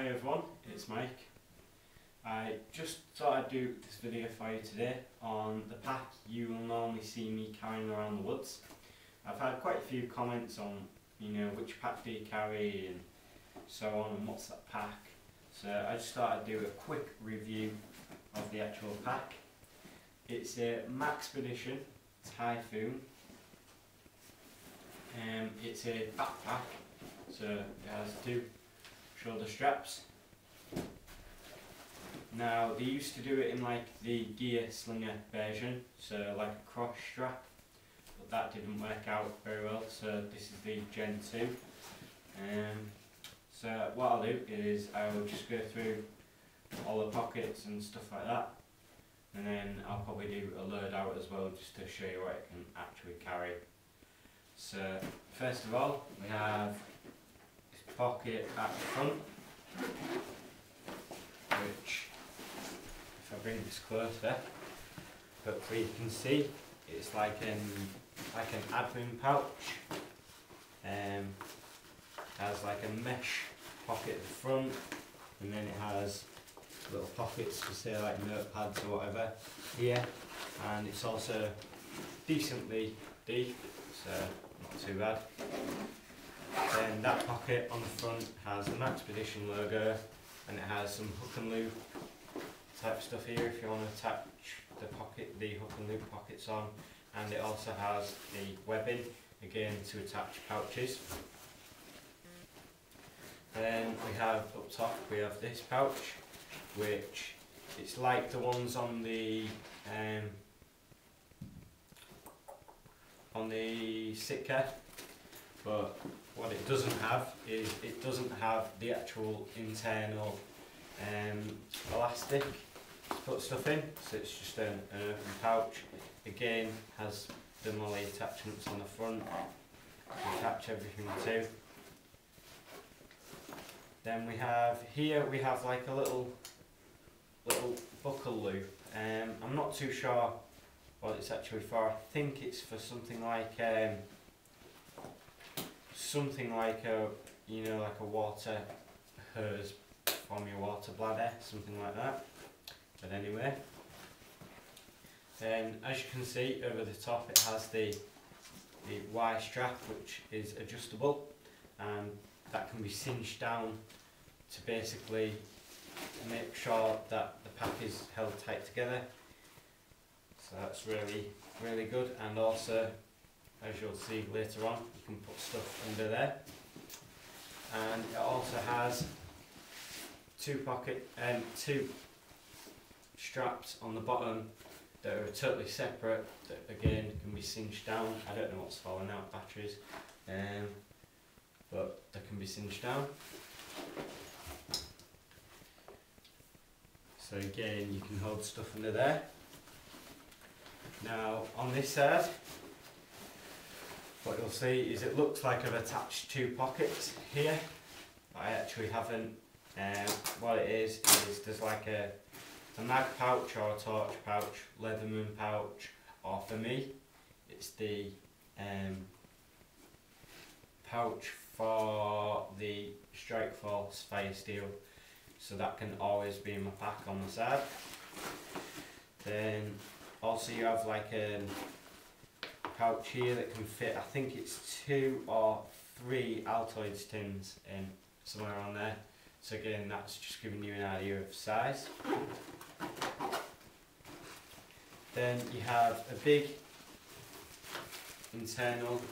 Hi everyone, it's Mike. I just thought I'd do this video for you today on the pack you will normally see me carrying around the woods. I've had quite a few comments on, which pack do you carry and so on, and what's that pack. So I just thought I'd do a quick review of the actual pack. It's a Maxpedition Typhoon. It's a backpack, so it has two shoulder straps. Now they used to do it in like the gear slinger version, so like a cross strap, but that didn't work out very well, so this is the Gen 2. So what I'll do is I will just go through all the pockets and stuff like that, and then I'll probably do a load out as well just to show you what it can actually carry. So first of all, we have this pocket at the front, which, if I bring this closer, hopefully you can see, it's like an admin pouch. Has like a mesh pocket at the front, and then it has little pockets to say like notepads or whatever here, and it's also decently deep, so not too bad. Then that pocket on the front has the Maxpedition logo, and it has some hook and loop type stuff here if you want to attach the hook and loop pockets on, and it also has the webbing again to attach pouches. Then we have up top, we have this pouch, which it's like the ones on the Sitka, but what it doesn't have is it doesn't have the actual internal elastic to put stuff in, so it's just an open pouch. Again, has the molly attachments on the front to attach everything to. Then we have here, we have like a little buckle loop. I'm not too sure what it's actually for. I think it's for something like a like a water hose from your water bladder, something like that. But anyway, then as you can see over the top, it has the Y strap, which is adjustable, and that can be cinched down to basically make sure that the pack is held tight together. So that's really good, and also, as you'll see later on, you can put stuff under there. And it also has two straps on the bottom that are totally separate, that again can be cinched down. I don't know what's falling out, batteries, but they can be cinched down. So again, you can hold stuff under there. Now on this side, what you'll see is it looks like I've attached two pockets here, but I actually haven't. What it is there's like a mag pouch or a torch pouch, Leatherman pouch, or for me it's the pouch for the Strikeforce fire steel, so that can always be in my pack on the side. Then also you have like a pouch here that can fit, I think it's 2 or 3 Altoids tins in, somewhere on there. So again, that's just giving you an idea of size. Then you have a big internal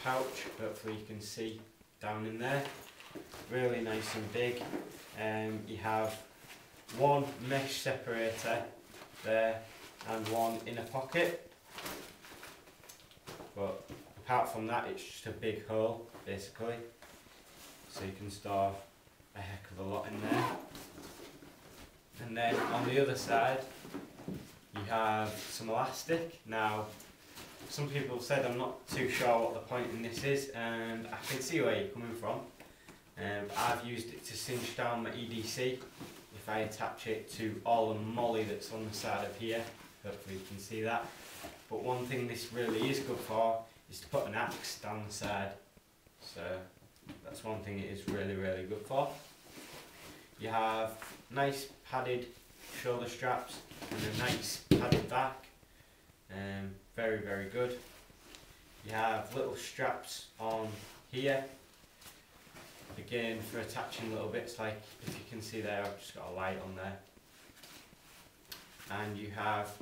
pouch, hopefully you can see down in there, really nice and big. You have one mesh separator there and one inner pocket, but apart from that it's just a big hole basically, so you can store a heck of a lot in there. And then on the other side you have some elastic. Now some people have said I'm not too sure what the point in this is, and I can see where you're coming from. I've used it to cinch down my EDC if I attach it to all the molly that's on the side of here. Hopefully you can see that. But one thing this really is good for is to put an axe down the side. So that's one thing it is really good for. You have nice padded shoulder straps and a nice padded back. Very, very good. You have little straps on here, again for attaching little bits, like if you can see there, I've just got a light on there. And you have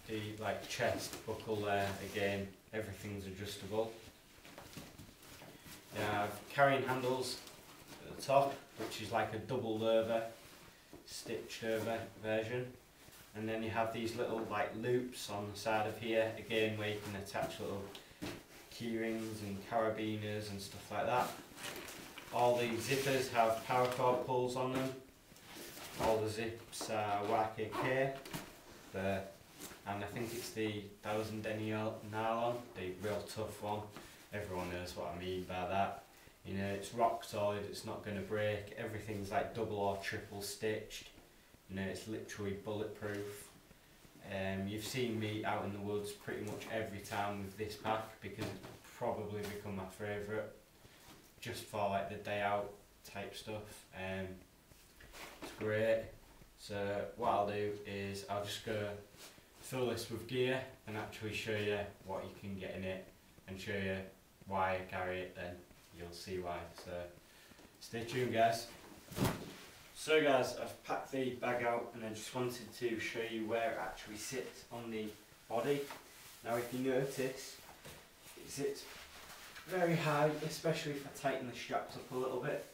the chest buckle there, again everything's adjustable. You have carrying handles at the top, which is like a double leather stitched over version, and then you have these little loops on the side of here, again where you can attach little key rings and carabiners and stuff like that. All the zippers have paracord pulls on them. All the zips are YKK, and I think it's the 1000 nylon, the real tough one. Everyone knows what I mean by that. You know, it's rock solid, it's not going to break, everything's double or triple stitched. You know, it's literally bulletproof. You've seen me out in the woods pretty much every time with this pack, because it's probably become my favourite, just for the day out type stuff. It's great. So what I'll do is I'll just go fill this with gear and actually show you what you can get in it and show you why I carry it, then you'll see why. So stay tuned, guys. So guys, I've packed the bag out and I just wanted to show you where it actually sits on the body. Now if you notice, it sits very high, especially if I tighten the straps up a little bit.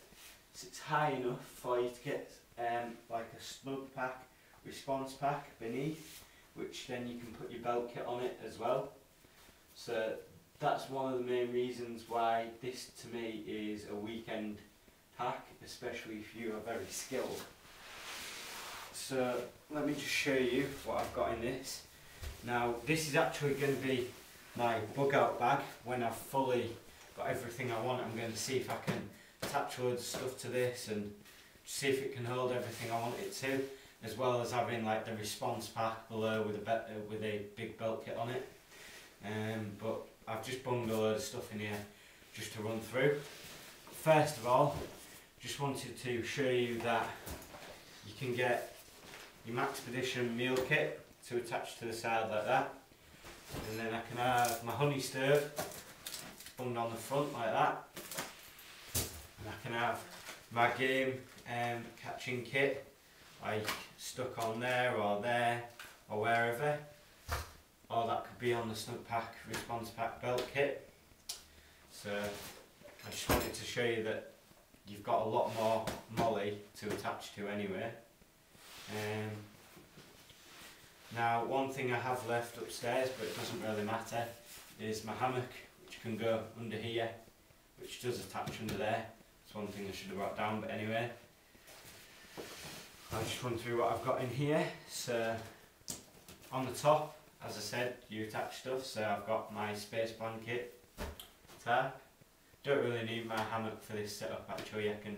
It sits high enough for you to get like a snug pack, response pack beneath, which then you can put your belt kit on it as well. So that's one of the main reasons why this to me is a weekend pack, especially if you are very skilled. So let me just show you what I've got in this. Now this is actually going to be my bug out bag. When I've fully got everything I want, I'm going to see if I can attach loads of stuff to this and see if it can hold everything I want it to, as well as having the response pack below with a big belt kit on it. But I've just bunged a load of stuff in here just to run through. First of all, just wanted to show you that you can get your Maxpedition meal kit to attach to the side like that, and then I can have my honey stove bunged on the front like that, and I can have my game catching kit stuck on there or wherever, or that could be on the snug pack response pack belt kit. So I just wanted to show you that you've got a lot more molly to attach to anyway. Now one thing I have left upstairs, but it doesn't really matter, is my hammock, which can go under here, which does attach under there. It's one thing I should have brought down, but anyway. I'll just run through what I've got in here. So on the top, as I said, you attach stuff. So I've got my space blanket, tarp. Don't really need my hammock for this setup actually, I can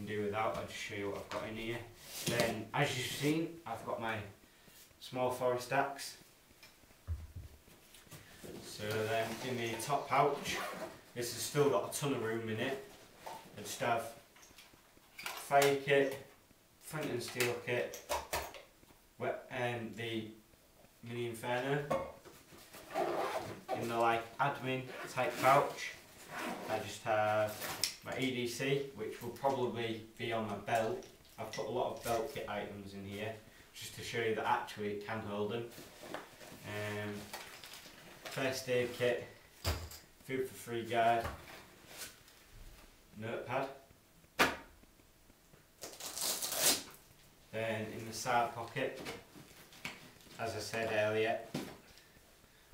do without. I'll just show you what I've got in here. Then, as you've seen, I've got my small forest axe. So then in the top pouch, this has still got a ton of room in it. I just have fire kit, flint and steel kit, and the mini inferno. In the admin type pouch, I just have my EDC, which will probably be on my belt. I've put a lot of belt kit items in here just to show you that actually it can hold them. First aid kit, food for free guide, notepad. Then in the side pocket, as I said earlier,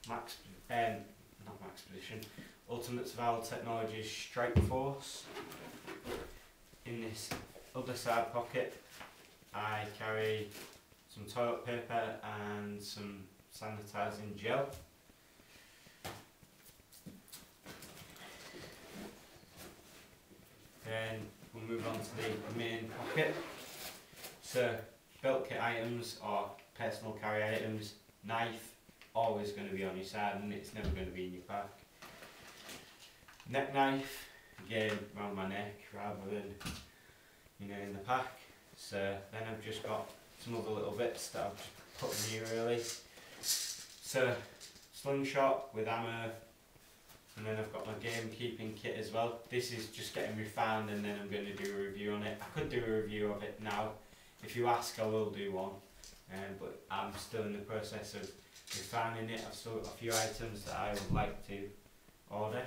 not Maxpedition, Ultimate Survival Technologies Strike Force. In this other side pocket, I carry some toilet paper and some sanitising gel. Then we'll move on to the main pocket. So belt kit items or personal carry items, knife, always going to be on your side and it's never going to be in your pack. Neck knife, again around my neck rather than, you know, in the pack. So then I've just got some other little bits that I've just put in here really. So slingshot with ammo, and then I've got my gamekeeping kit as well. This is just getting refined, and then I'm going to do a review on it. I could do a review of it now. If you ask, I will do one, but I'm still in the process of refining it. I've still got a few items that I would like to order.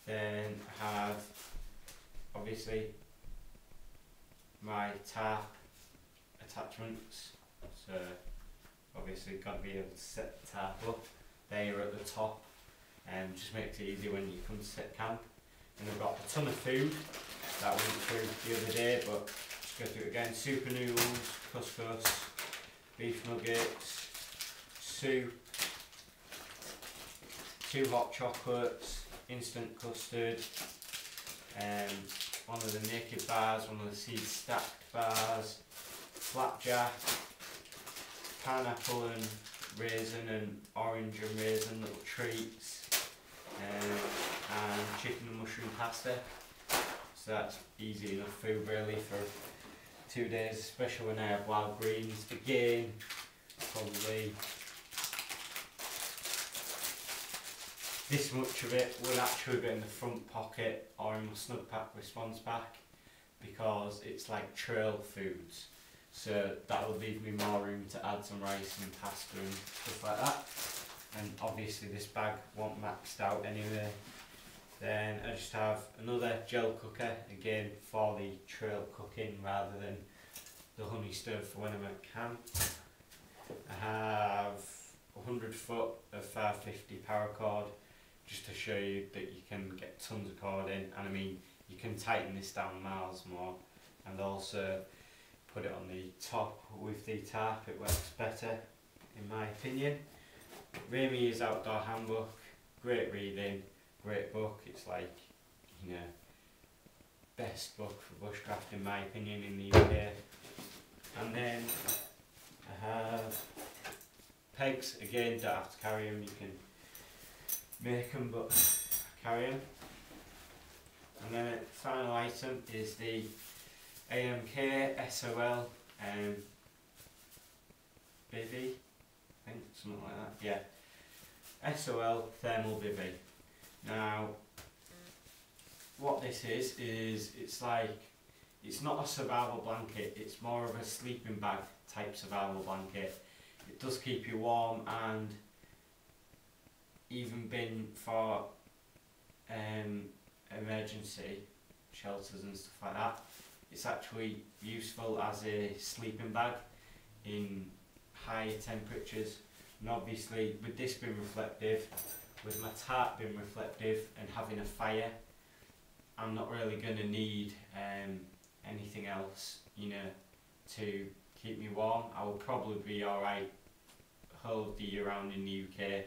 Then I have obviously my tarp attachments, so obviously got to be able to set the tarp up. They are at the top, and just makes it easy when you come to set camp. And I've got a ton of food that I went through the other day, but just go through it again. Super noodles, couscous, beef nuggets, soup, 2 hot chocolates, instant custard, one of the naked bars, one of the seed stacked bars, flapjack, pineapple and raisin and orange and raisin little treats, and chicken and mushroom pasta. So that's easy enough food really for 2 days, especially when I have wild greens. Again, probably this much of it would actually be in the front pocket or in my snug pack response pack, because it's like trail foods, so that will leave me more room to add some rice and pasta and stuff like that. And obviously this bag won't maxed out anyway. Then I just have another gel cooker, again for the trail cooking rather than the honey stove for when I'm at camp. I have 100 foot of 550 paracord, just to show you that you can get tons of cord in, and I mean you can tighten this down miles more, and also put it on the top with the tarp, it works better in my opinion. Ramey's Outdoor Handbook, great reading, great book. It's like, you know, best book for bushcraft in my opinion in the UK. And then I have pegs, again don't have to carry them, you can make them but carry them. And then the final item is the AMK SOL bivvy, I think, something like that, yeah. SOL thermal bivvy. Now, what this is it's like, it's not a survival blanket, it's more of a sleeping bag type survival blanket. It does keep you warm, and even been for emergency shelters and stuff like that, it's actually useful as a sleeping bag in higher temperatures. And obviously with this being reflective, with my tarp being reflective and having a fire, I'm not really going to need anything else, you know, to keep me warm. I will probably be alright whole of the year round in the UK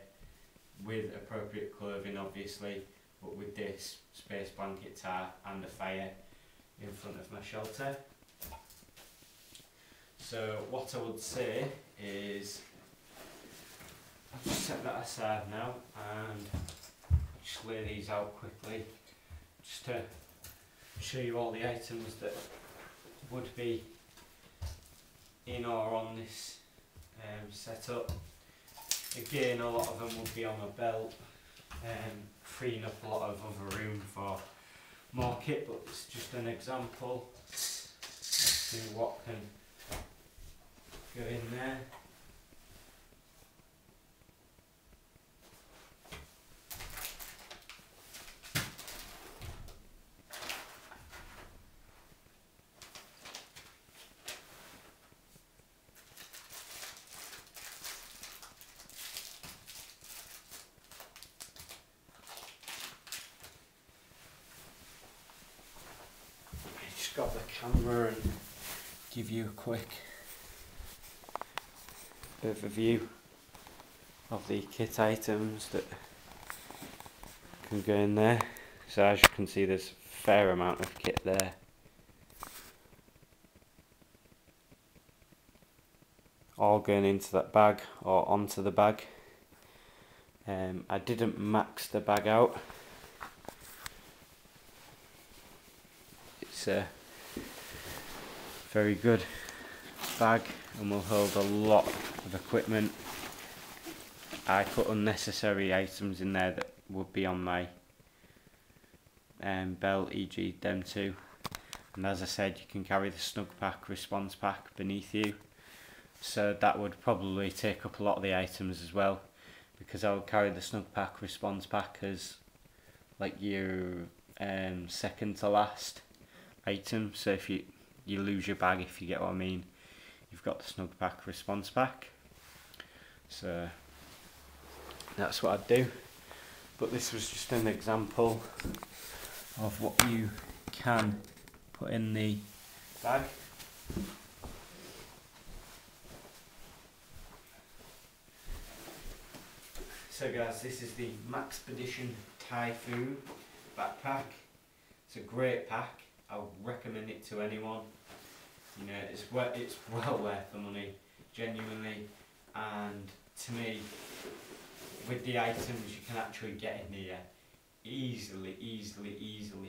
with appropriate clothing obviously, but with this space blanket tarp and a fire in front of my shelter. So what I would say is, I'll just set that aside now and just lay these out quickly, just to show you all the items that would be in or on this setup. Again, a lot of them would be on my belt, freeing up a lot of other room for more kit, but it's just an example. Let's see what can go in there. Got the camera and give you a quick overview of the kit items that can go in there. So as you can see, there's a fair amount of kit there. All going into that bag or onto the bag. I didn't max the bag out, It's a very good bag and will hold a lot of equipment. I put unnecessary items in there that would be on my belt, e.g. them two. And as I said, you can carry the snug pack response pack beneath you, so that would probably take up a lot of the items as well, because I would carry the snug pack response pack as like your second to last item. So if you lose your bag, if you get what I mean, you've got the snug pack response pack. So that's what I'd do. But this was just an example of what you can put in the bag. So guys, this is the Maxpedition Typhoon backpack. It's a great pack. I would recommend it to anyone. You know, it's well worth the money, genuinely. And to me, with the items you can actually get in here, easily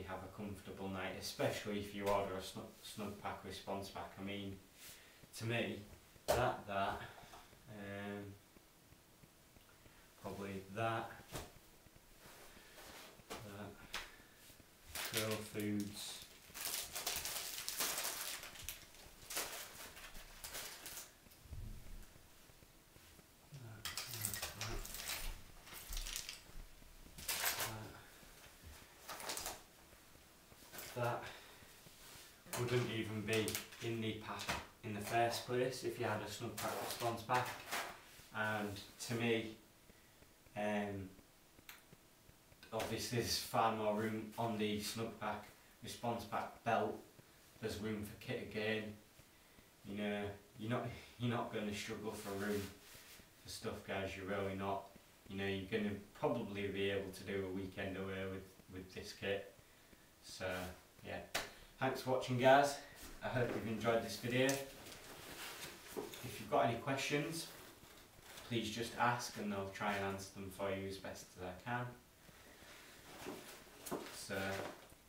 have a comfortable night, especially if you order a snug pack response pack. I mean, to me, probably that, Girl Foods, that wouldn't even be in the pack in the first place if you had a snug pack response pack. And to me, obviously there's far more room on the snug pack response pack belt. There's room for kit again. You know, you're not going to struggle for room for stuff, guys. You're really not. You know, you're going to probably be able to do a weekend away with this kit. So yeah, thanks for watching, guys. I hope you've enjoyed this video. If you've got any questions, please just ask and I'll try and answer them for you as best as I can. So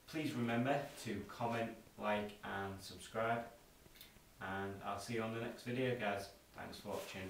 please remember to comment, like and subscribe, and I'll see you on the next video, guys. Thanks for watching.